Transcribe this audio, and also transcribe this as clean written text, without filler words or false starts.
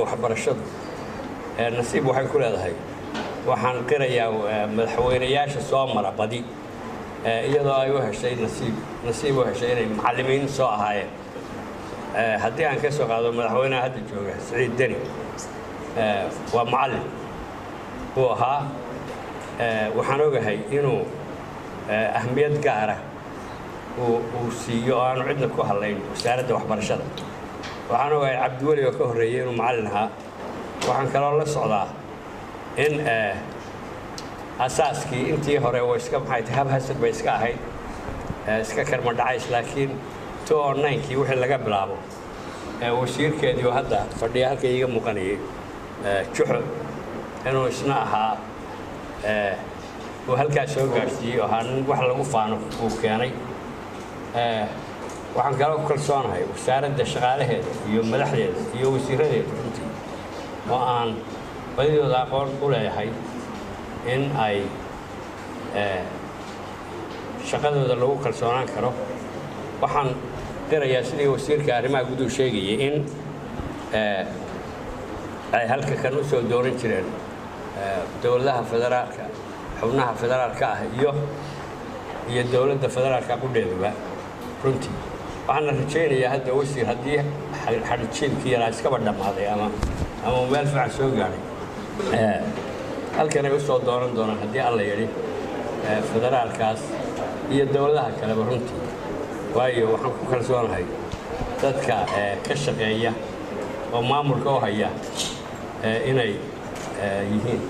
waxbarashadu nasiib waxay ku leedahay waxaan qirayaa madaxweynayaasha soo mara badi iyadoo ay u heshay nasiib u heshay inay macallimiin soo ahaayeen haddii aan ka soo qaado madaxweynaha hadda jooga Siciid Deni waa macallin buu ahaa waxaan ogahay inuu ahmiyad gaar ah uu siiyo oo aanu cidna ku hadlayn wasaaradda waxbarashada waxaan ogahay Cabdiweli oo ka horreeyay inuu macallin ahaa waxaan kaloo la socdaa in asaaskii intii hore oo iska maxay tahay habhasad bay iska ahayd iska karma dhacays laakiin 2009kii wixii laga bilaabo wasiirkeedii oo hadda fadhiya halka iiga muuqanayay juxo inuu isna ahaa uu halkaas soo gaarsiiyey oo ahaa wax lagu faano uu keenay waxaan kaloo ku kalsoonahay wasaaradda shaqaalaheeda iyo madaxdeeda iyo wasiiradeeda runtii oo aan badidooda aqoon u leeyahay in ay shaqadooda lagu kalsoonaan karo waxaan qirayaa sidii wasiirka arrimaha guduhu sheegayay in ay halka kan u soo dooran jireen dowladaha federaalka xubnaha federaalka ah iyo dowladda federaalka qudheeduba runtii waxaan rajaynayaa hadda wasiir haddii xadhijiilkii yaraa iskaba dhammaaday ama meel fiican soo gaadhay halkan ay u soo dooran doonaan haddii alla yidhi federaalkaas iyo dowladaha kaleba runtii waayo waxaan ku kalsoonahay dadka ka shaqeeya oo maamulka u haya inay yihiin